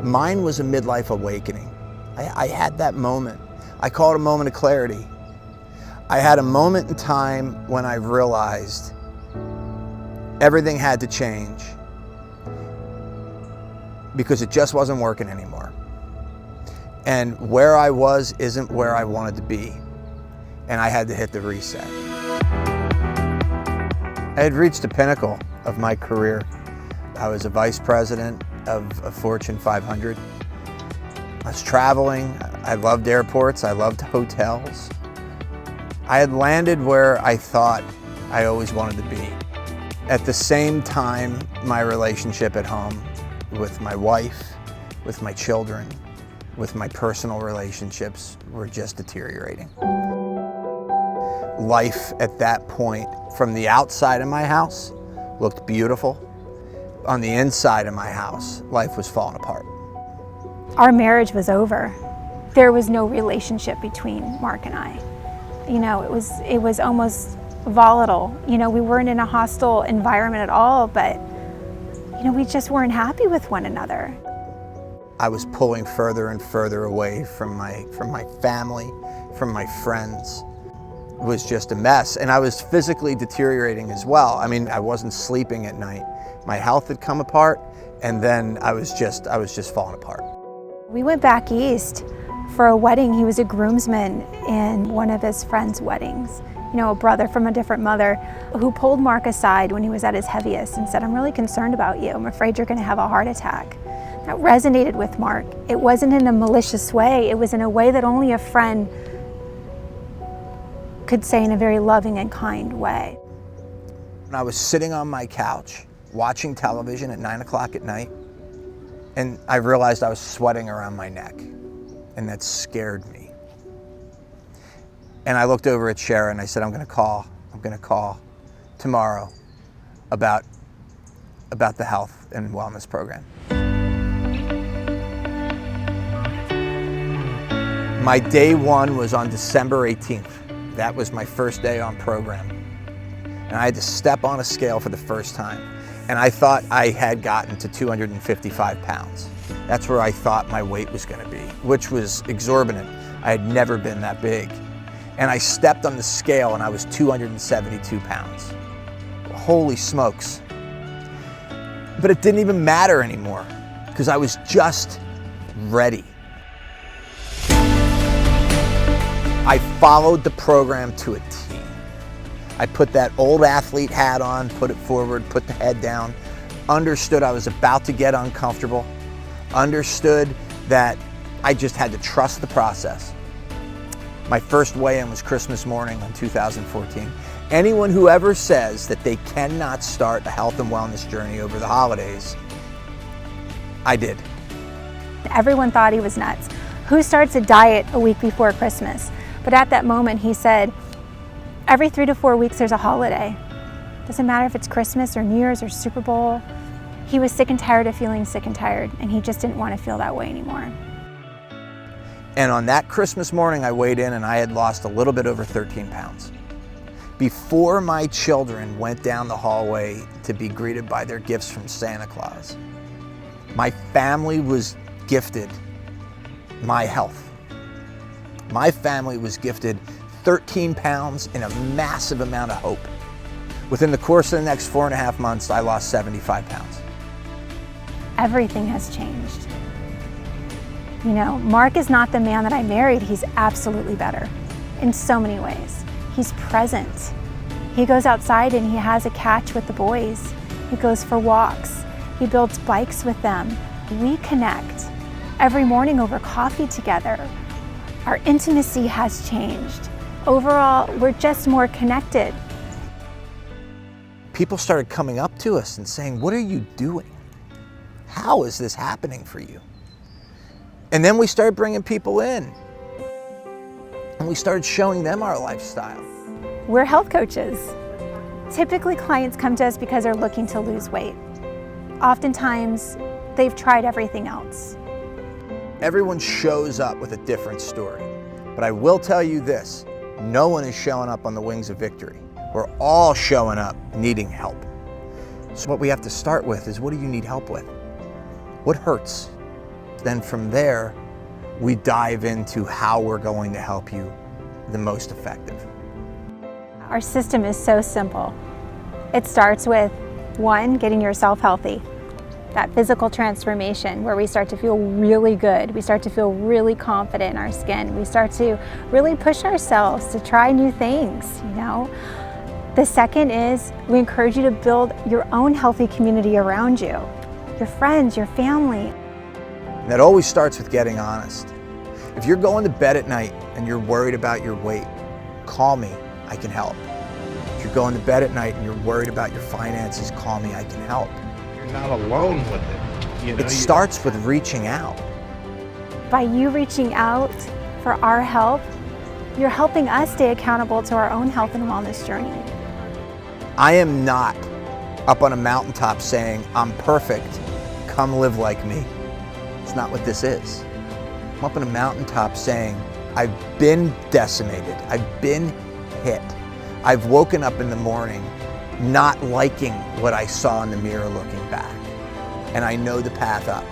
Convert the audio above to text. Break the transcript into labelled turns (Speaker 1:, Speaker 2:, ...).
Speaker 1: Mine was a midlife awakening. I had that moment. I call it a moment of clarity. I had a moment in time when I realized everything had to change because it just wasn't working anymore. And where I was isn't where I wanted to be. And I had to hit the reset. I had reached the pinnacle of my career. I was a vice president of a Fortune 500. I was traveling. I loved airports. I loved hotels. I had landed where I thought I always wanted to be. At the same time, my relationship at home with my wife, with my children, with my personal relationships were just deteriorating. Life at that point, from the outside of my house, looked beautiful. On the inside of my house, life was falling apart.
Speaker 2: Our marriage was over. There was no relationship between Mark and I. You know, it was almost volatile. You know, we weren't in a hostile environment at all, but you know, we just weren't happy with one another.
Speaker 1: I was pulling further and further away from my family, from my friends. It was just a mess, and I was physically deteriorating as well. I mean, I wasn't sleeping at night. My health had come apart, and then I was just falling apart.
Speaker 2: We went back east for a wedding. He was a groomsman in one of his friends' weddings. You know, a brother from a different mother who pulled Mark aside when he was at his heaviest and said, "I'm really concerned about you. I'm afraid you're going to have a heart attack." That resonated with Mark. It wasn't in a malicious way. It was in a way that only a friend could say in a very loving and kind way.
Speaker 1: When I was sitting on my couch watching television at 9 o'clock at night, and I realized I was sweating around my neck, and that scared me. And I looked over at Sharon and I said, I'm gonna call tomorrow about the health and wellness program. My day one was on December 18th. That was my first day on program. And I had to step on a scale for the first time. And I thought I had gotten to 255 pounds. That's where I thought my weight was gonna be, which was exorbitant. I had never been that big. And I stepped on the scale and I was 272 pounds. Holy smokes. But it didn't even matter anymore because I was just ready. I followed the program to a T. I put that old athlete hat on, put it forward, put the head down, understood I was about to get uncomfortable, understood that I just had to trust the process. My first weigh-in was Christmas morning in 2014. Anyone who ever says that they cannot start a health and wellness journey over the holidays, I did.
Speaker 2: Everyone thought he was nuts. Who starts a diet a week before Christmas? But at that moment he said, every 3 to 4 weeks there's a holiday. Doesn't matter if it's Christmas or New Year's or Super Bowl. He was sick and tired of feeling sick and tired, and he just didn't want to feel that way anymore.
Speaker 1: And on that Christmas morning I weighed in and I had lost a little bit over 13 pounds. Before my children went down the hallway to be greeted by their gifts from Santa Claus, my family was gifted my health. My family was gifted 13 pounds and a massive amount of hope. Within the course of the next 4.5 months, I lost 75 pounds.
Speaker 2: Everything has changed. You know, Mark is not the man that I married. He's absolutely better in so many ways. He's present. He goes outside and he has a catch with the boys. He goes for walks. He builds bikes with them. We connect every morning over coffee together. Our intimacy has changed. Overall, we're just more connected.
Speaker 1: People started coming up to us and saying, what are you doing? How is this happening for you? And then we started bringing people in and we started showing them our lifestyle.
Speaker 2: We're health coaches. Typically clients come to us because they're looking to lose weight. Oftentimes, they've tried everything else.
Speaker 1: Everyone shows up with a different story. But I will tell you this, no one is showing up on the wings of victory. We're all showing up needing help. So what we have to start with is, what do you need help with? What hurts? then from there, we dive into how we're going to help you the most effective.
Speaker 2: Our system is so simple. It starts with, one, getting yourself healthy. That physical transformation where we start to feel really good. We start to feel really confident in our skin. We start to really push ourselves to try new things, you know. The second is we encourage you to build your own healthy community around you. Your friends, your family.
Speaker 1: And that always starts with getting honest. If you're going to bed at night and you're worried about your weight, call me, I can help. If you're going to bed at night and you're worried about your finances, call me, I can help.
Speaker 3: You're not alone with it. You know,
Speaker 1: It starts with reaching out.
Speaker 2: By you reaching out for our help, you're helping us stay accountable to our own health and wellness journey.
Speaker 1: I am not up on a mountaintop saying, I'm perfect, come live like me. It's not what this is. I'm up on a mountaintop saying, I've been decimated, I've been hit. I've woken up in the morning not liking what I saw in the mirror looking back. And I know the path up.